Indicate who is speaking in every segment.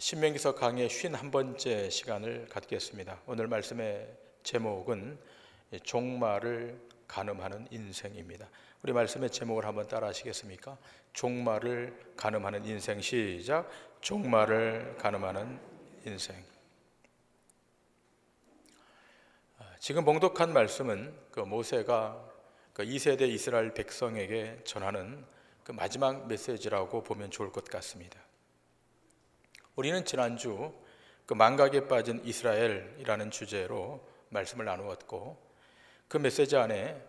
Speaker 1: 신명기서 강의 51번째 시간을 갖겠습니다. 오늘 말씀의 제목은 종말을 가늠하는 인생입니다. 우리 말씀의 제목을 한번 따라 하시겠습니까? 종말을 가늠하는 인생. 시작. 종말을 가늠하는 인생. 지금 봉독한 말씀은 모세가 2세대 이스라엘 백성에게 전하는 마지막 메시지라고 보면 좋을 것 같습니다. 우리는 지난주 망각에 빠진 이스라엘이라는 주제로 말씀을 나누었고, 그 메시지 안에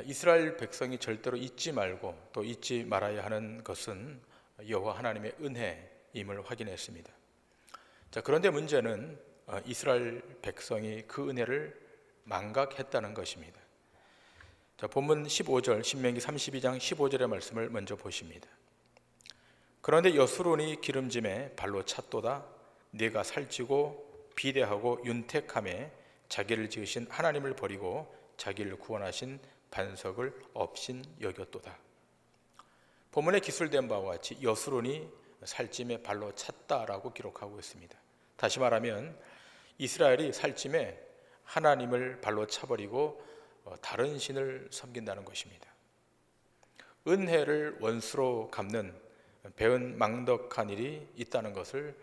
Speaker 1: 이스라엘 백성이 절대로 잊지 말고 또 잊지 말아야 하는 것은 여호와 하나님의 은혜임을 확인했습니다. 그런데 문제는 이스라엘 백성이 그 은혜를 망각했다는 것입니다. 본문 15절, 신명기 32장 15절의 말씀을 먼저 보십니다. 그런데 여수론이 기름짐에 발로 찼도다. 네가 살찌고 비대하고 윤택함에 자기를 지으신 하나님을 버리고 자기를 구원하신 반석을 업신 여겼도다. 본문에 기술된 바와 같이 여수론이 살찜에 발로 찼다라고 기록하고 있습니다. 다시 말하면 이스라엘이 살찜에 하나님을 발로 차버리고 다른 신을 섬긴다는 것입니다. 은혜를 원수로 갚는 배은 망덕한 일이 있다는 것을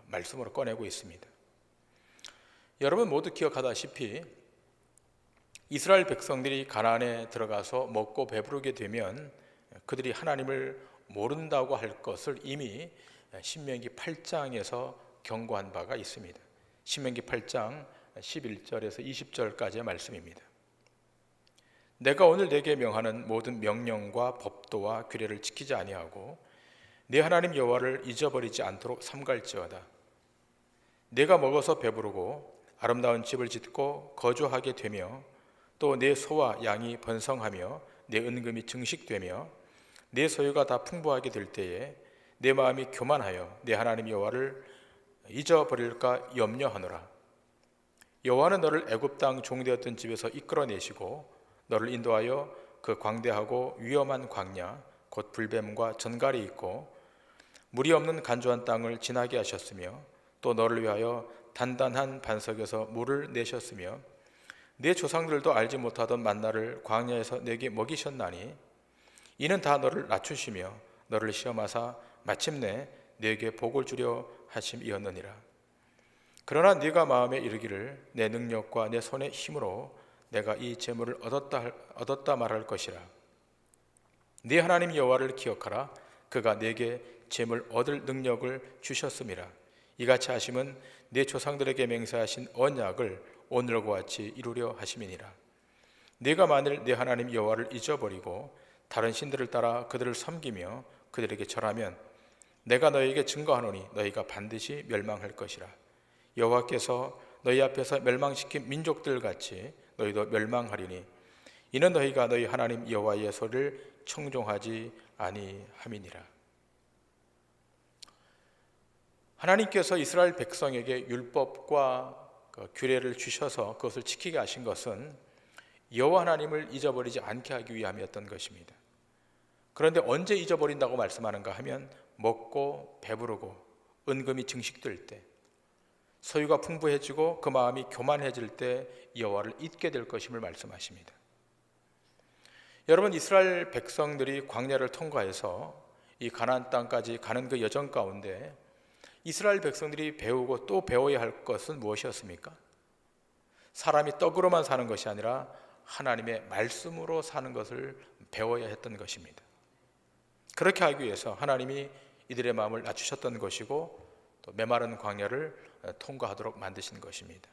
Speaker 1: 말씀으로 꺼내고 있습니다. 여러분 모두 기억하다시피 이스라엘 백성들이 가나안에 들어가서 먹고 배부르게 되면 그들이 하나님을 모른다고 할 것을 이미 신명기 8장에서 경고한 바가 있습니다. 신명기 8장 11절에서 20절까지의 말씀입니다. 내가 오늘 내게 명하는 모든 명령과 법도와 규례를 지키지 아니하고 네 하나님 여호와를 잊어버리지 않도록 삼갈지어다. 내가 먹어서 배부르고 아름다운 집을 짓고 거주하게 되며 또 내 소와 양이 번성하며 내 은금이 증식되며 내 소유가 다 풍부하게 될 때에 내 마음이 교만하여 내 하나님 여호와를 잊어버릴까 염려하노라. 여호와는 너를 애굽 땅 종되었던 집에서 이끌어내시고 너를 인도하여 그 광대하고 위험한 광야 곧 불뱀과 전갈이 있고 물이 없는 간조한 땅을 지나게 하셨으며 또 너를 위하여 단단한 반석에서 물을 내셨으며 내 조상들도 알지 못하던 만나를 광야에서 내게 먹이셨나니 이는 다 너를 낮추시며 너를 시험하사 마침내 내게 복을 주려 하심이었느니라. 그러나 네가 마음에 이르기를 내 능력과 내 손의 힘으로 내가 이 재물을 얻었다 말할 것이라. 네 하나님 여호와를 기억하라. 그가 내게 재물 얻을 능력을 주셨음이라. 이같이 하심은 내 조상들에게 맹세하신 언약을 오늘과 같이 이루려 하심이니라. 네가 만일 내 하나님 여호와를 잊어버리고 다른 신들을 따라 그들을 섬기며 그들에게 절하면 내가 너희에게 증거하노니 너희가 반드시 멸망할 것이라. 여호와께서 너희 앞에서 멸망시킨 민족들 같이 너희도 멸망하리니 이는 너희가 너희 하나님 여호와의 소리를 청종하지 아니함이니라. 하나님께서 이스라엘 백성에게 율법과 규례를 주셔서 그것을 지키게 하신 것은 여호와 하나님을 잊어버리지 않게 하기 위함이었던 것입니다. 그런데 언제 잊어버린다고 말씀하는가 하면 먹고 배부르고 은금이 증식될 때, 소유가 풍부해지고 그 마음이 교만해질 때 여호와를 잊게 될 것임을 말씀하십니다. 여러분, 이스라엘 백성들이 광야를 통과해서 이 가나안 땅까지 가는 그 여정 가운데 이스라엘 백성들이 배우고 또 배워야 할 것은 무엇이었습니까? 사람이 떡으로만 사는 것이 아니라 하나님의 말씀으로 사는 것을 배워야 했던 것입니다. 그렇게 하기 위해서 하나님이 이들의 마음을 낮추셨던 것이고 또 메마른 광야를 통과하도록 만드신 것입니다.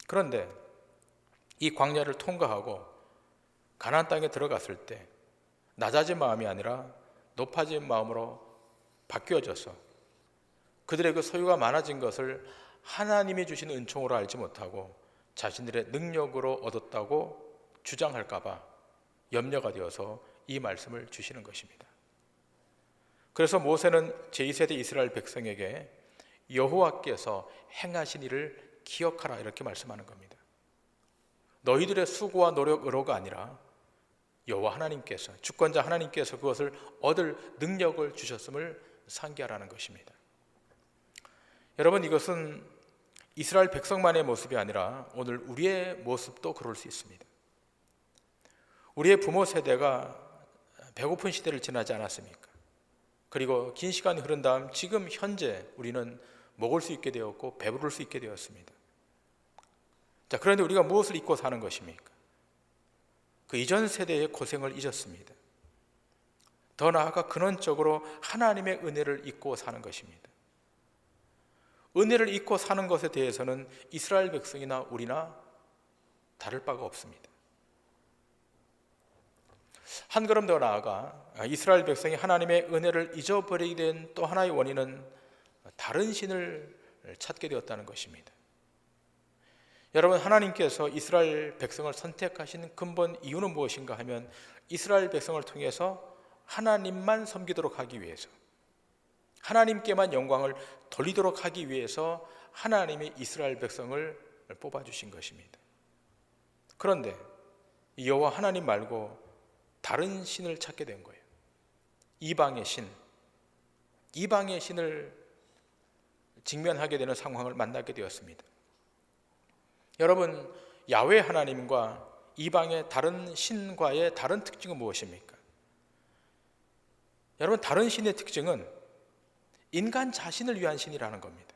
Speaker 1: 그런데 이 광야를 통과하고 가나안 땅에 들어갔을 때 낮아진 마음이 아니라 높아진 마음으로 바뀌어져서 그들의 그 소유가 많아진 것을 하나님이 주신 은총으로 알지 못하고 자신들의 능력으로 얻었다고 주장할까 봐 염려가 되어서 이 말씀을 주시는 것입니다. 그래서 모세는 제2세대 이스라엘 백성에게 여호와께서 행하신 일을 기억하라 이렇게 말씀하는 겁니다. 너희들의 수고와 노력으로가 아니라 여호와 하나님께서, 주권자 하나님께서 그것을 얻을 능력을 주셨음을 상기하라는 것입니다. 여러분, 이것은 이스라엘 백성만의 모습이 아니라 오늘 우리의 모습도 그럴 수 있습니다. 우리의 부모 세대가 배고픈 시대를 지나지 않았습니까? 그리고 긴 시간이 흐른 다음 지금 현재 우리는 먹을 수 있게 되었고 배부를 수 있게 되었습니다. 자, 그런데 우리가 무엇을 잊고 사는 것입니까? 그 이전 세대의 고생을 잊었습니다. 더 나아가 근원적으로 하나님의 은혜를 잊고 사는 것입니다. 은혜를 잊고 사는 것에 대해서는 이스라엘 백성이나 우리나 다를 바가 없습니다. 한 걸음 더 나아가 이스라엘 백성이 하나님의 은혜를 잊어버리게 된 또 하나의 원인은 다른 신을 찾게 되었다는 것입니다. 여러분, 하나님께서 이스라엘 백성을 선택하신 근본 이유는 무엇인가 하면 이스라엘 백성을 통해서 하나님만 섬기도록 하기 위해서, 하나님께만 영광을 돌리도록 하기 위해서 하나님이 이스라엘 백성을 뽑아주신 것입니다. 그런데 여호와 하나님 말고 다른 신을 찾게 된 거예요. 이방의 신을 직면하게 되는 상황을 만나게 되었습니다. 여러분, 야훼 하나님과 이방의 다른 신과의 다른 특징은 무엇입니까? 여러분, 다른 신의 특징은 인간 자신을 위한 신이라는 겁니다.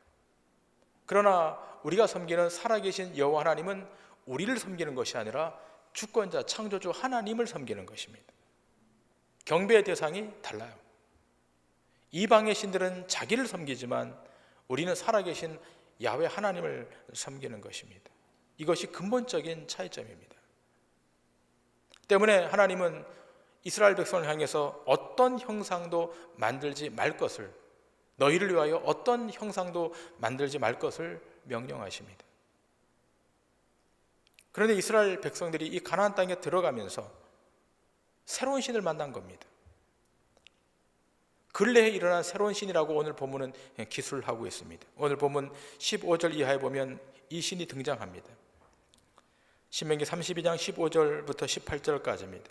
Speaker 1: 그러나 우리가 섬기는 살아계신 여호와 하나님은 우리를 섬기는 것이 아니라 주권자, 창조주 하나님을 섬기는 것입니다. 경배의 대상이 달라요. 이방의 신들은 자기를 섬기지만 우리는 살아계신 야훼 하나님을 섬기는 것입니다. 이것이 근본적인 차이점입니다. 때문에 하나님은 이스라엘 백성을 향해서 어떤 형상도 만들지 말 것을, 너희를 위하여 어떤 형상도 만들지 말 것을 명령하십니다. 그런데 이스라엘 백성들이 이 가나안 땅에 들어가면서 새로운 신을 만난 겁니다. 근래에 일어난 새로운 신이라고 오늘 본문은 기술하고 있습니다. 오늘 본문 15절 이하에 보면 이 신이 등장합니다. 신명기 32장 15절부터 18절까지입니다.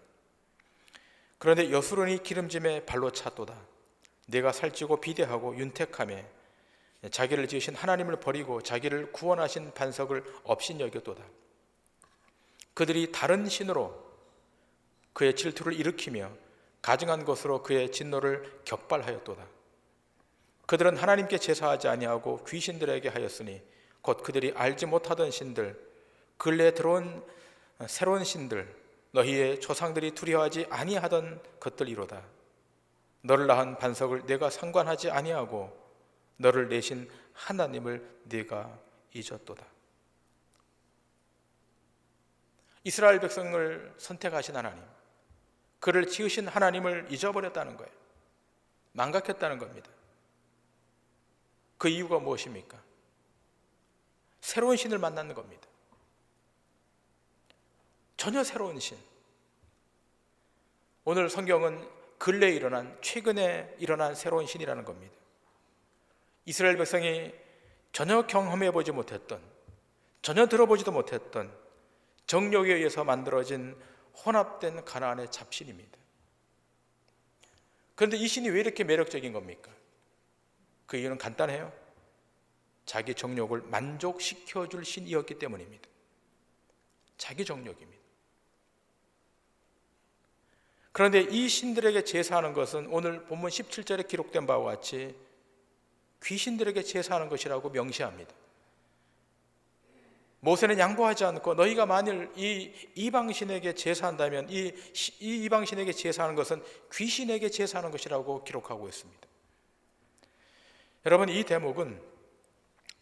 Speaker 1: 그런데 여수론이 기름짐에 발로 찼도다. 내가 살찌고 비대하고 윤택하며 자기를 지으신 하나님을 버리고 자기를 구원하신 반석을 업신여겼도다. 그들이 다른 신으로 그의 질투를 일으키며 가증한 것으로 그의 진노를 격발하였도다. 그들은 하나님께 제사하지 아니하고 귀신들에게 하였으니 곧 그들이 알지 못하던 신들, 근래에 들어온 새로운 신들, 너희의 조상들이 두려워하지 아니하던 것들이로다. 너를 낳은 반석을 내가 상관하지 아니하고 너를 내신 하나님을 내가 잊었도다. 이스라엘 백성을 선택하신 하나님, 그를 지으신 하나님을 잊어버렸다는 거예요. 망각했다는 겁니다. 그 이유가 무엇입니까? 새로운 신을 만나는 겁니다. 전혀 새로운 신. 오늘 성경은 근래에 일어난, 최근에 일어난 새로운 신이라는 겁니다. 이스라엘 백성이 전혀 경험해보지 못했던, 전혀 들어보지도 못했던 정욕에 의해서 만들어진 혼합된 가나안의 잡신입니다. 그런데 이 신이 왜 이렇게 매력적인 겁니까? 그 이유는 간단해요. 자기 정욕을 만족시켜줄 신이었기 때문입니다. 자기 정욕입니다. 그런데 이 신들에게 제사하는 것은 오늘 본문 17절에 기록된 바와 같이 귀신들에게 제사하는 것이라고 명시합니다. 모세는 양보하지 않고 너희가 만일 이 이방신에게 제사한다면 이 이방신에게 제사하는 것은 귀신에게 제사하는 것이라고 기록하고 있습니다. 여러분, 이 대목은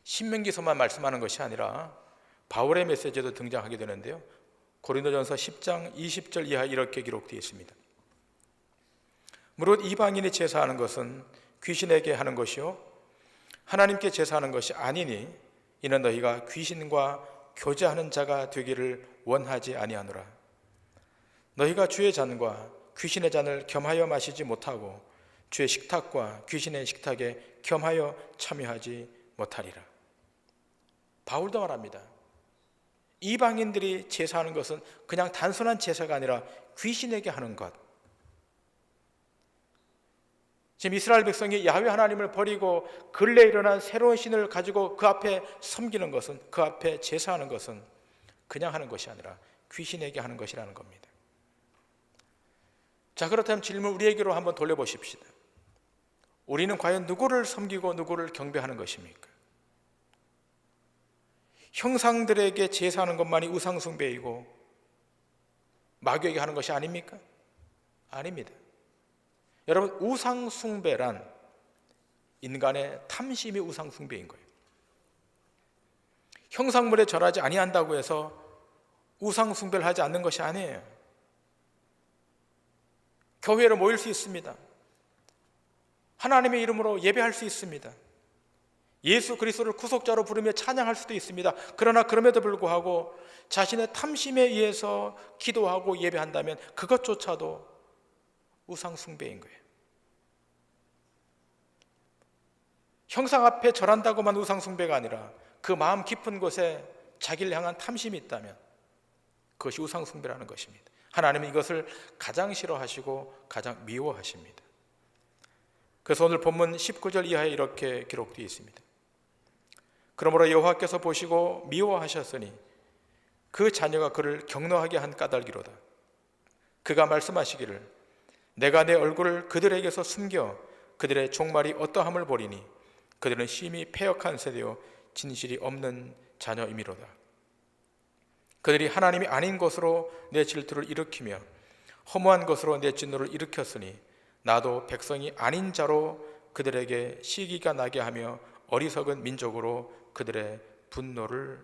Speaker 1: 신명기서만 말씀하는 것이 아니라 바울의 메시지에도 등장하게 되는데요. 고린도전서 10장 20절 이하 이렇게 기록되어 있습니다. 무릇 이방인이 제사하는 것은 귀신에게 하는 것이요 하나님께 제사하는 것이 아니니 이는 너희가 귀신과 교제하는 자가 되기를 원하지 아니하노라. 너희가 주의 잔과 귀신의 잔을 겸하여 마시지 못하고 주의 식탁과 귀신의 식탁에 겸하여 참여하지 못하리라. 바울도 말합니다. 이방인들이 제사하는 것은 그냥 단순한 제사가 아니라 귀신에게 하는 것. 지금 이스라엘 백성이 야훼 하나님을 버리고 근래에 일어난 새로운 신을 가지고 그 앞에 섬기는 것은, 그 앞에 제사하는 것은 그냥 하는 것이 아니라 귀신에게 하는 것이라는 겁니다. 자, 그렇다면 질문 우리에게로 한번 돌려보십시다. 우리는 과연 누구를 섬기고 누구를 경배하는 것입니까? 형상들에게 제사하는 것만이 우상숭배이고 마귀에게 하는 것이 아닙니까? 아닙니다. 여러분, 우상숭배란 인간의 탐심이 우상숭배인 거예요. 형상물에 절하지 아니한다고 해서 우상숭배를 하지 않는 것이 아니에요. 교회로 모일 수 있습니다. 하나님의 이름으로 예배할 수 있습니다. 예수 그리스도를 구속자로 부르며 찬양할 수도 있습니다. 그러나 그럼에도 불구하고 자신의 탐심에 의해서 기도하고 예배한다면 그것조차도 우상숭배인 거예요. 형상 앞에 절한다고만 우상숭배가 아니라 그 마음 깊은 곳에 자기를 향한 탐심이 있다면 그것이 우상숭배라는 것입니다. 하나님은 이것을 가장 싫어하시고 가장 미워하십니다. 그래서 오늘 본문 19절 이하에 이렇게 기록되어 있습니다. 그러므로 여호와께서 보시고 미워하셨으니 그 자녀가 그를 경노하게 한 까닭이로다. 그가 말씀하시기를 내가 내 얼굴을 그들에게서 숨겨 그들의 종말이 어떠함을 보리니 그들은 심히 패역한 세대요 진실이 없는 자녀이미로다. 그들이 하나님이 아닌 것으로 내 질투를 일으키며 허무한 것으로 내 진노를 일으켰으니 나도 백성이 아닌 자로 그들에게 시기가 나게 하며 어리석은 민족으로 그들의 분노를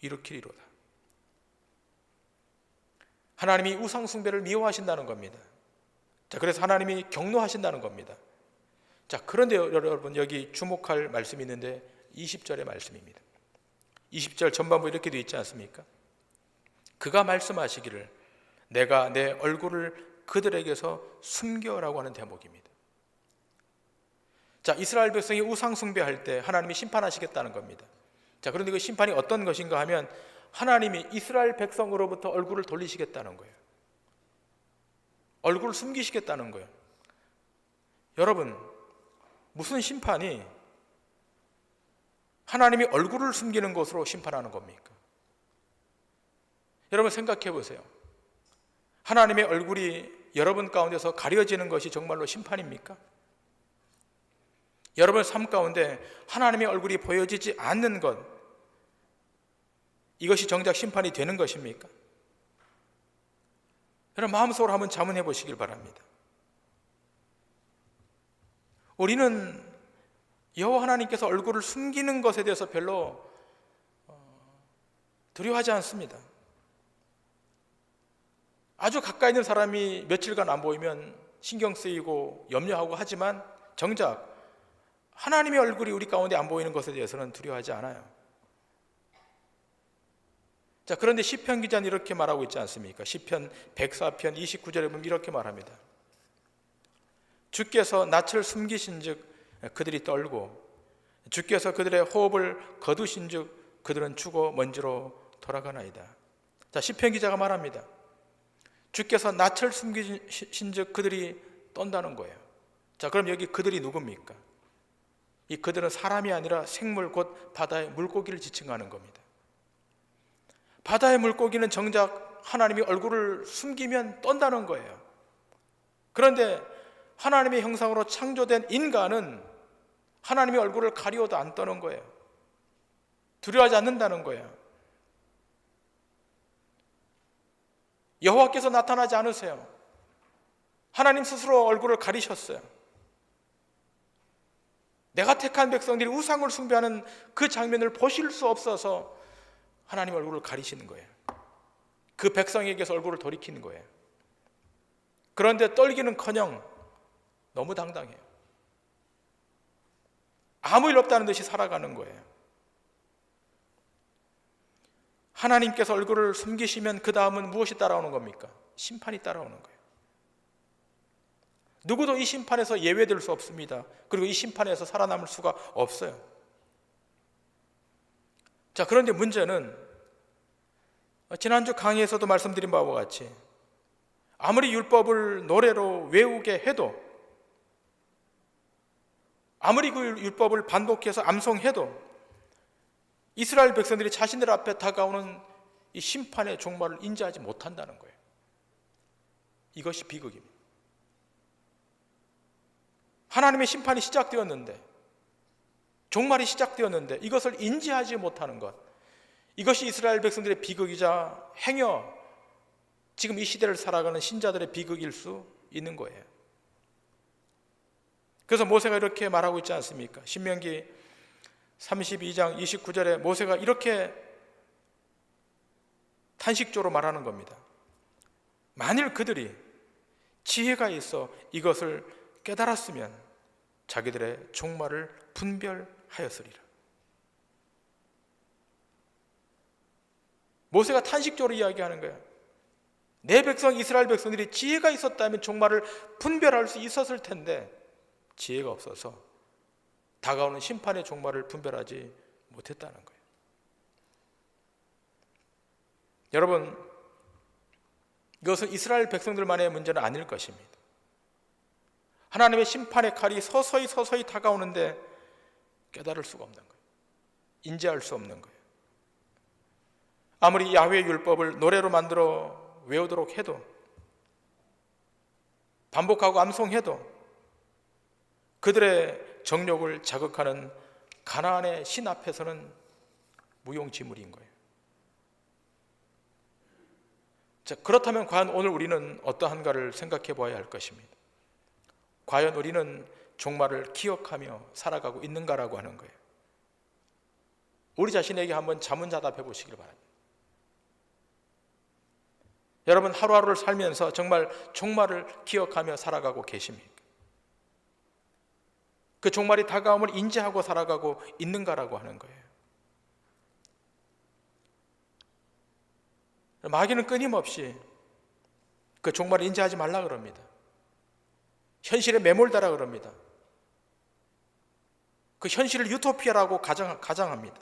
Speaker 1: 일으키리로다. 하나님이 우상숭배를 미워하신다는 겁니다. 자, 그래서 하나님이 경노하신다는 겁니다. 자, 그런데 여러분, 여기 주목할 말씀이 있는데 20절의 말씀입니다. 20절 전반부 이렇게 되어 있지 않습니까? 그가 말씀하시기를 내가 내 얼굴을 그들에게서 숨겨라고 하는 대목입니다. 자, 이스라엘 백성이 우상 숭배할 때 하나님이 심판하시겠다는 겁니다. 자, 그런데 그 심판이 어떤 것인가 하면 하나님이 이스라엘 백성으로부터 얼굴을 돌리시겠다는 거예요. 얼굴을 숨기시겠다는 거예요. 여러분, 무슨 심판이 하나님이 얼굴을 숨기는 것으로 심판하는 겁니까? 여러분 생각해 보세요. 하나님의 얼굴이 여러분 가운데서 가려지는 것이 정말로 심판입니까? 여러분 삶 가운데 하나님의 얼굴이 보여지지 않는 것, 이것이 정작 심판이 되는 것입니까? 여러분 마음속으로 한번 자문해 보시길 바랍니다. 우리는 여호와 하나님께서 얼굴을 숨기는 것에 대해서 별로 두려워하지 않습니다. 아주 가까이 있는 사람이 며칠간 안 보이면 신경 쓰이고 염려하고 하지만 정작 하나님의 얼굴이 우리 가운데 안 보이는 것에 대해서는 두려워하지 않아요. 자, 그런데 시편 기자는 이렇게 말하고 있지 않습니까? 시편 104편 29절에 보면 이렇게 말합니다. 주께서 낯을 숨기신즉 그들이 떨고 주께서 그들의 호흡을 거두신즉 그들은 죽어 먼지로 돌아가나이다. 자, 시편 기자가 말합니다. 주께서 낯을 숨기신즉 그들이 떤다는 거예요. 자, 그럼 여기 그들이 누굽니까? 이 그들은 사람이 아니라 생물 곧 바다의 물고기를 지칭하는 겁니다. 바다의 물고기는 정작 하나님이 얼굴을 숨기면 떤다는 거예요. 그런데 하나님의 형상으로 창조된 인간은 하나님의 얼굴을 가리워도 안 떠는 거예요. 두려워하지 않는다는 거예요. 여호와께서 나타나지 않으세요. 하나님 스스로 얼굴을 가리셨어요. 내가 택한 백성들이 우상을 숭배하는 그 장면을 보실 수 없어서 하나님 얼굴을 가리시는 거예요. 그 백성에게서 얼굴을 돌이키는 거예요. 그런데 떨기는커녕 너무 당당해요. 아무 일 없다는 듯이 살아가는 거예요. 하나님께서 얼굴을 숨기시면 그 다음은 무엇이 따라오는 겁니까? 심판이 따라오는 거예요. 누구도 이 심판에서 예외될 수 없습니다. 그리고 이 심판에서 살아남을 수가 없어요. 자, 그런데 문제는 지난주 강의에서도 말씀드린 바와 같이 아무리 율법을 노래로 외우게 해도 아무리 그 율법을 반복해서 암송해도 이스라엘 백성들이 자신들 앞에 다가오는 이 심판의 종말을 인지하지 못한다는 거예요. 이것이 비극입니다. 하나님의 심판이 시작되었는데, 종말이 시작되었는데 이것을 인지하지 못하는 것, 이것이 이스라엘 백성들의 비극이자 행여 지금 이 시대를 살아가는 신자들의 비극일 수 있는 거예요. 그래서 모세가 이렇게 말하고 있지 않습니까? 신명기 32장 29절에 모세가 이렇게 탄식조로 말하는 겁니다. 만일 그들이 지혜가 있어 이것을 깨달았으면 자기들의 종말을 분별하였으리라. 모세가 탄식조로 이야기하는 거예요. 내 백성 이스라엘 백성들이 지혜가 있었다면 종말을 분별할 수 있었을 텐데 지혜가 없어서 다가오는 심판의 종말을 분별하지 못했다는 거예요. 여러분, 이것은 이스라엘 백성들만의 문제는 아닐 것입니다. 하나님의 심판의 칼이 서서히 다가오는데 깨달을 수가 없는 거예요. 인지할 수 없는 거예요. 아무리 야훼의 율법을 노래로 만들어 외우도록 해도, 반복하고 암송해도 그들의 정욕을 자극하는 가나안의 신 앞에서는 무용지물인 거예요. 자, 그렇다면 과연 오늘 우리는 어떠한가를 생각해 보아야 할 것입니다. 과연 우리는 종말을 기억하며 살아가고 있는가라고 하는 거예요. 우리 자신에게 한번 자문자답해 보시길 바랍니다. 여러분, 하루하루를 살면서 정말 종말을 기억하며 살아가고 계십니까? 그 종말이 다가옴을 인지하고 살아가고 있는가라고 하는 거예요. 마귀는 끊임없이 그 종말을 인지하지 말라 그럽니다. 현실에 매몰다라 그럽니다. 그 현실을 유토피아라고 가장합니다.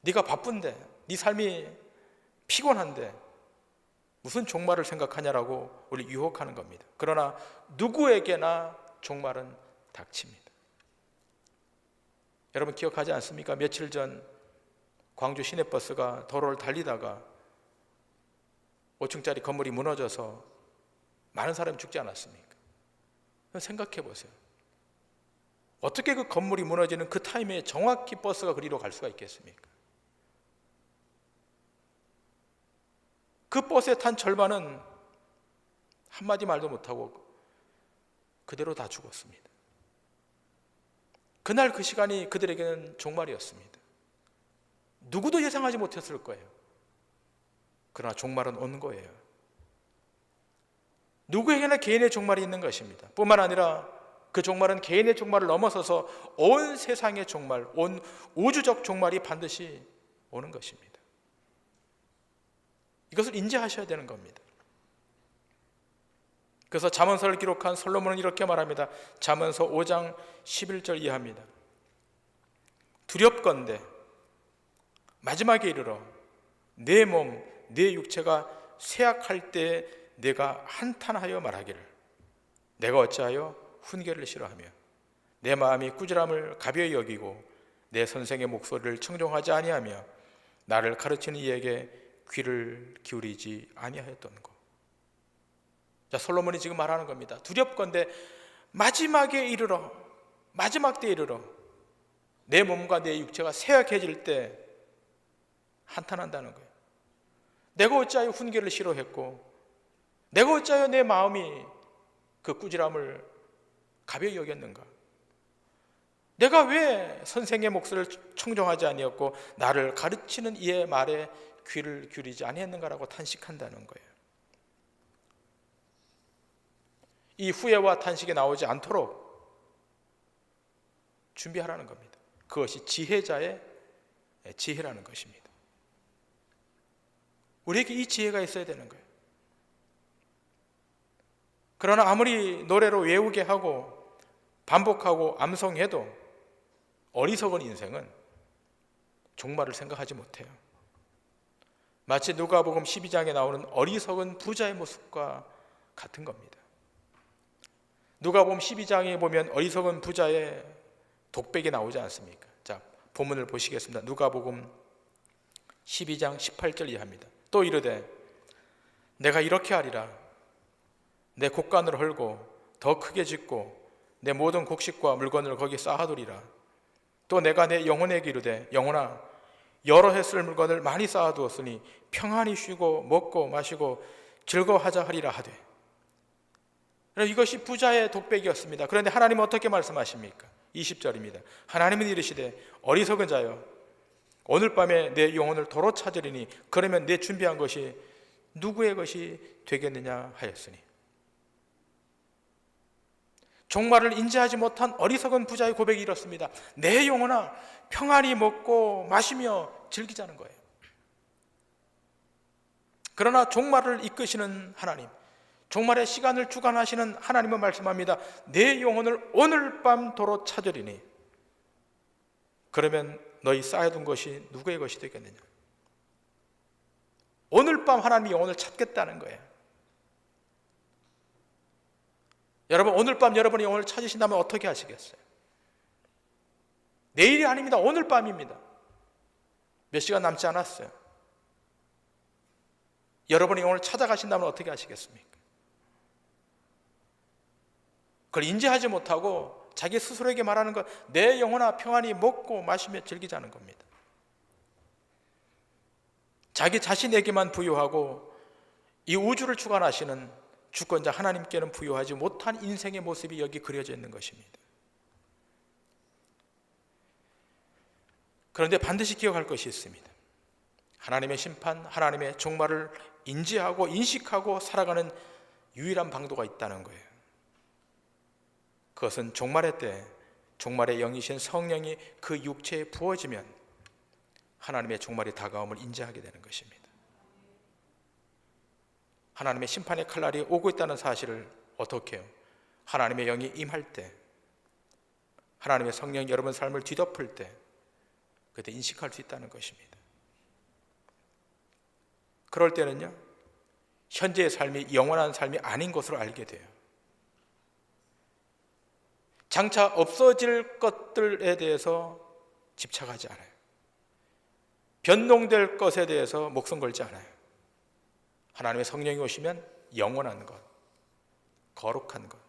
Speaker 1: 네가 바쁜데, 네 삶이 피곤한데 무슨 종말을 생각하냐라고 우리 유혹하는 겁니다. 그러나 누구에게나 종말은 닥칩니다. 여러분 기억하지 않습니까? 며칠 전 광주 시내버스가 도로를 달리다가 5층짜리 건물이 무너져서 많은 사람이 죽지 않았습니까? 생각해 보세요. 어떻게 그 건물이 무너지는 그 타임에 정확히 버스가 그리로 갈 수가 있겠습니까? 그 버스에 탄 절반은 한마디 말도 못하고 그대로 다 죽었습니다. 그날 그 시간이 그들에게는 종말이었습니다. 누구도 예상하지 못했을 거예요. 그러나 종말은 온 거예요. 누구에게나 개인의 종말이 있는 것입니다. 뿐만 아니라 그 종말은 개인의 종말을 넘어서서 온 세상의 종말, 온 우주적 종말이 반드시 오는 것입니다. 이것을 인지하셔야 되는 겁니다. 그래서 잠언서를 기록한 솔로몬은 이렇게 말합니다. 잠언서 5장 11절 이하입니다. 두렵건대 마지막에 이르러 내 몸, 내 육체가 쇠약할 때 내가 한탄하여 말하기를 내가 어찌하여 훈계를 싫어하며 내 마음이 꾸지람을 가벼이 여기고 내 선생의 목소리를 청종하지 아니하며 나를 가르치는 이에게 귀를 기울이지 아니하였던 것. 자, 솔로몬이 지금 말하는 겁니다. 두렵건대 마지막에 이르러, 마지막 때에 이르러 내 몸과 내 육체가 쇠약해질 때 한탄한다는 거예요. 내가 어찌하여 훈계를 싫어했고 내가 어찌하여 내 마음이 그 꾸지람을 가벼이 여겼는가? 내가 왜 선생의 목소리를 청종하지 아니었고 나를 가르치는 이의 말에 귀를 기울이지 아니했는가라고 탄식한다는 거예요. 이 후회와 탄식이 나오지 않도록 준비하라는 겁니다. 그것이 지혜자의 지혜라는 것입니다. 우리에게 이 지혜가 있어야 되는 거예요. 그러나 아무리 노래로 외우게 하고 반복하고 암송해도 어리석은 인생은 종말을 생각하지 못해요. 마치 누가복음 12장에 나오는 어리석은 부자의 모습과 같은 겁니다. 누가복음 12장에 보면 어리석은 부자의 독백이 나오지 않습니까? 자, 본문을 보시겠습니다. 누가복음 12장 18절 이하입니다. 또 이르되 내가 이렇게 하리라. 내 곡간을 헐고 더 크게 짓고 내 모든 곡식과 물건을 거기 쌓아두리라. 또 내가 내 영혼에게 이르되 영혼아 여러 해 쓸 물건을 많이 쌓아두었으니 평안히 쉬고 먹고 마시고 즐거워하자 하리라 하되. 이것이 부자의 독백이었습니다. 그런데 하나님은 어떻게 말씀하십니까? 20절입니다. 하나님은 이르시되 어리석은 자여 오늘 밤에 내 영혼을 도로 찾으리니 그러면 내 준비한 것이 누구의 것이 되겠느냐 하였으니. 종말을 인지하지 못한 어리석은 부자의 고백이 이렇습니다. 내 영혼아 평안히 먹고 마시며 즐기자는 거예요. 그러나 종말을 이끄시는 하나님, 종말의 시간을 주관하시는 하나님은 말씀합니다. 내 영혼을 오늘 밤 도로 찾으리니 그러면 너희 쌓아둔 것이 누구의 것이 되겠느냐. 오늘 밤 하나님이 영혼을 찾겠다는 거예요. 여러분, 오늘 밤 여러분이 영혼을 찾으신다면 어떻게 하시겠어요? 내일이 아닙니다. 오늘 밤입니다. 몇 시간 남지 않았어요. 여러분이 영혼을 찾아가신다면 어떻게 하시겠습니까? 그걸 인지하지 못하고 자기 스스로에게 말하는 것, 내 영혼아 평안히 먹고 마시며 즐기자는 겁니다. 자기 자신에게만 부여하고 이 우주를 주관하시는 주권자 하나님께는 부여하지 못한 인생의 모습이 여기 그려져 있는 것입니다. 그런데 반드시 기억할 것이 있습니다. 하나님의 심판, 하나님의 종말을 인지하고 인식하고 살아가는 유일한 방도가 있다는 거예요. 그것은 종말의 때 종말의 영이신 성령이 그 육체에 부어지면 하나님의 종말이 다가옴을 인지하게 되는 것입니다. 하나님의 심판의 칼날이 오고 있다는 사실을 어떻게 해요? 하나님의 영이 임할 때, 하나님의 성령이 여러분 삶을 뒤덮을 때 그때 인식할 수 있다는 것입니다. 그럴 때는요, 현재의 삶이 영원한 삶이 아닌 것으로 알게 돼요. 장차 없어질 것들에 대해서 집착하지 않아요. 변동될 것에 대해서 목숨 걸지 않아요. 하나님의 성령이 오시면 영원한 것, 거룩한 것,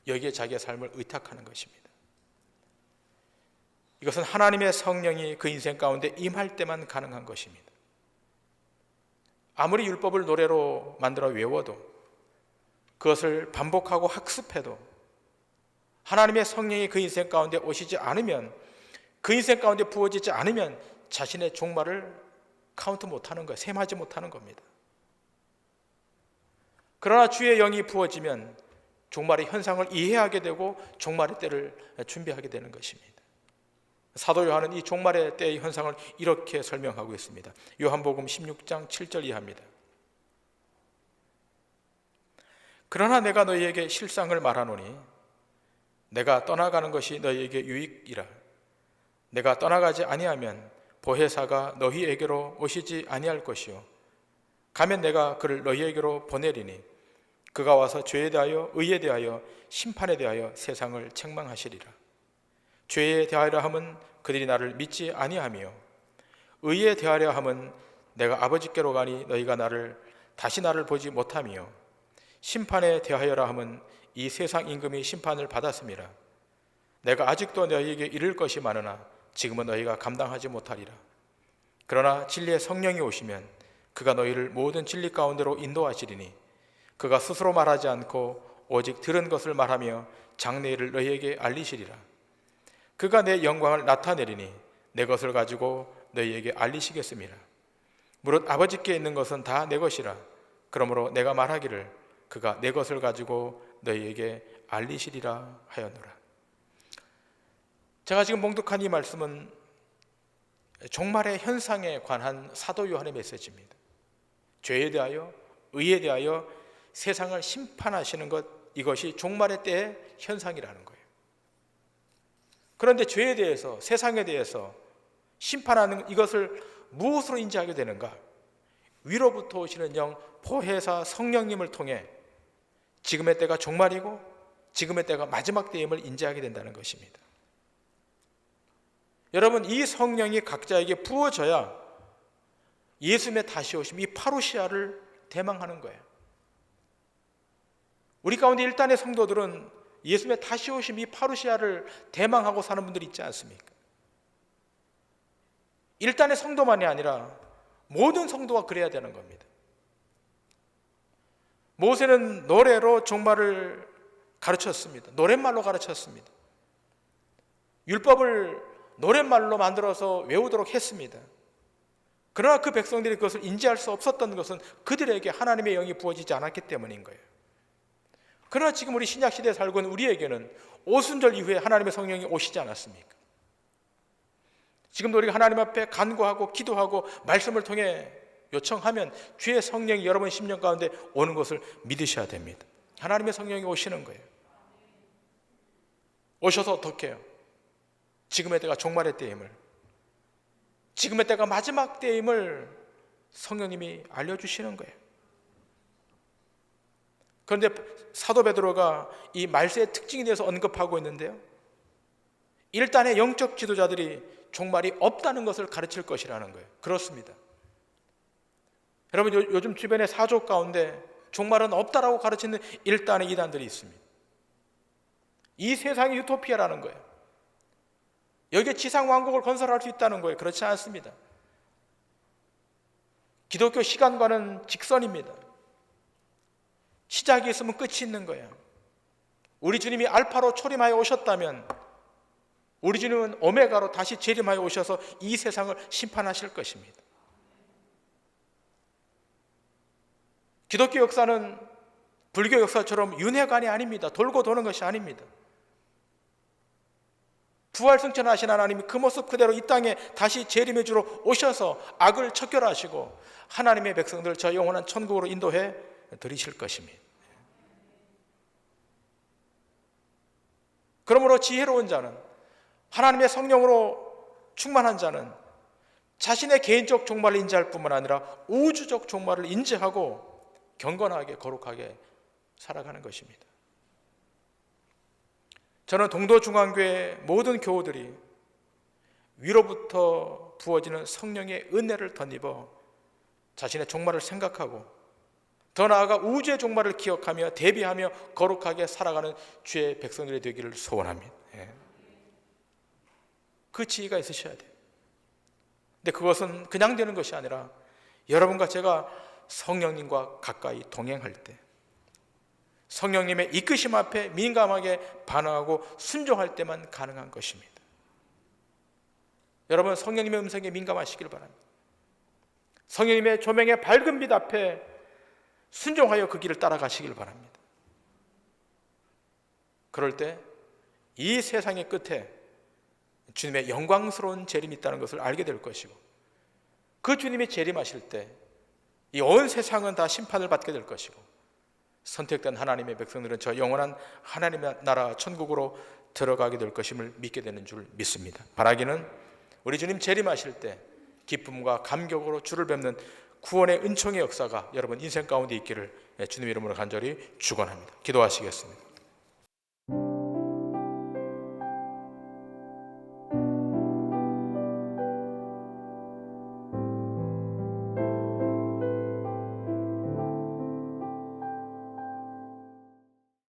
Speaker 1: 여기에 자기의 삶을 의탁하는 것입니다. 이것은 하나님의 성령이 그 인생 가운데 임할 때만 가능한 것입니다. 아무리 율법을 노래로 만들어 외워도, 그것을 반복하고 학습해도 하나님의 성령이 그 인생 가운데 오시지 않으면, 그 인생 가운데 부어지지 않으면 자신의 종말을 카운트 못하는 거예요. 셈하지 못하는 겁니다. 그러나 주의 영이 부어지면 종말의 현상을 이해하게 되고 종말의 때를 준비하게 되는 것입니다. 사도 요한은 이 종말의 때의 현상을 이렇게 설명하고 있습니다. 요한복음 16장 7절 이하입니다. 그러나 내가 너희에게 실상을 말하노니 내가 떠나가는 것이 너희에게 유익이라. 내가 떠나가지 아니하면 보혜사가 너희에게로 오시지 아니할 것이요 가면 내가 그를 너희에게로 보내리니 그가 와서 죄에 대하여 의에 대하여 심판에 대하여 세상을 책망하시리라. 죄에 대하여 함은 그들이 나를 믿지 아니하며 의에 대하여 함은 내가 아버지께로 가니 너희가 다시 나를 보지 못하며 심판에 대하여라 함은 이 세상 임금이 심판을 받았음이라. 내가 아직도 너희에게 이를 것이 많으나 지금은 너희가 감당하지 못하리라. 그러나 진리의 성령이 오시면 그가 너희를 모든 진리 가운데로 인도하시리니 그가 스스로 말하지 않고 오직 들은 것을 말하며 장래일을 너희에게 알리시리라. 그가 내 영광을 나타내리니 내 것을 가지고 너희에게 알리시겠습니다. 무릇 아버지께 있는 것은 다 내 것이라. 그러므로 내가 말하기를 그가 내 것을 가지고 너희에게 알리시리라 하였노라. 제가 지금 봉독한 이 말씀은 종말의 현상에 관한 사도 요한의 메시지입니다. 죄에 대하여, 의에 대하여 세상을 심판하시는 것, 이것이 종말의 때의 현상이라는 거예요. 그런데 죄에 대해서, 세상에 대해서 심판하는 이것을 무엇으로 인지하게 되는가? 위로부터 오시는 영, 보혜사 성령님을 통해 지금의 때가 종말이고 지금의 때가 마지막 때임을 인지하게 된다는 것입니다. 여러분, 이 성령이 각자에게 부어져야 예수님의 다시 오심, 이 파루시아를 대망하는 거예요. 우리 가운데 일단의 성도들은 예수님의 다시 오심, 이 파루시아를 대망하고 사는 분들이 있지 않습니까? 일단의 성도만이 아니라 모든 성도가 그래야 되는 겁니다. 모세는 노래로 종말을 가르쳤습니다. 노랫말로 가르쳤습니다. 율법을 노랫말로 만들어서 외우도록 했습니다. 그러나 그 백성들이 그것을 인지할 수 없었던 것은 그들에게 하나님의 영이 부어지지 않았기 때문인 거예요. 그러나 지금 우리 신약시대에 살고 있는 우리에게는 오순절 이후에 하나님의 성령이 오시지 않았습니까? 지금도 우리가 하나님 앞에 간구하고 기도하고 말씀을 통해 요청하면 주의 성령이 여러분 심령 가운데 오는 것을 믿으셔야 됩니다. 하나님의 성령이 오시는 거예요. 오셔서 어떻게 해요? 지금의 때가 종말의 때임을, 지금의 때가 마지막 때임을 성령님이 알려주시는 거예요. 그런데 사도 베드로가 이 말세의 특징에 대해서 언급하고 있는데요, 일단의 영적 지도자들이 종말이 없다는 것을 가르칠 것이라는 거예요. 그렇습니다. 여러분, 요즘 주변의 사족 가운데 종말은 없다라고 가르치는 일단의 이단들이 있습니다. 이 세상이 유토피아라는 거예요. 여기에 지상왕국을 건설할 수 있다는 거예요. 그렇지 않습니다. 기독교 시간과는 직선입니다. 시작이 있으면 끝이 있는 거예요. 우리 주님이 알파로 초림하여 오셨다면 우리 주님은 오메가로 다시 재림하여 오셔서 이 세상을 심판하실 것입니다. 기독교 역사는 불교 역사처럼 윤회관이 아닙니다. 돌고 도는 것이 아닙니다. 부활승천하신 하나님이 그 모습 그대로 이 땅에 다시 재림해 주러 오셔서 악을 척결하시고 하나님의 백성들 저 영원한 천국으로 인도해 드리실 것입니다. 그러므로 지혜로운 자는, 하나님의 성령으로 충만한 자는 자신의 개인적 종말을 인지할 뿐만 아니라 우주적 종말을 인지하고 경건하게 거룩하게 살아가는 것입니다. 저는 동도중앙교회 모든 교우들이 위로부터 부어지는 성령의 은혜를 덧입어 자신의 종말을 생각하고 더 나아가 우주의 종말을 기억하며 대비하며 거룩하게 살아가는 주의 백성들이 되기를 소원합니다. 그 지혜가 있으셔야 돼요. 근데 그것은 그냥 되는 것이 아니라 여러분과 제가 성령님과 가까이 동행할 때, 성령님의 이끄심 앞에 민감하게 반응하고 순종할 때만 가능한 것입니다. 여러분, 성령님의 음성에 민감하시길 바랍니다. 성령님의 조명의 밝은 빛 앞에 순종하여 그 길을 따라가시길 바랍니다. 그럴 때 이 세상의 끝에 주님의 영광스러운 재림이 있다는 것을 알게 될 것이고, 그 주님이 재림하실 때 이 온 세상은 다 심판을 받게 될 것이고, 선택된 하나님의 백성들은 저 영원한 하나님의 나라 천국으로 들어가게 될 것임을 믿게 되는 줄 믿습니다. 바라기는 우리 주님 재림하실 때 기쁨과 감격으로 주를 뵙는 구원의 은총의 역사가 여러분 인생 가운데 있기를 주님의 이름으로 간절히 축원합니다. 기도하시겠습니다.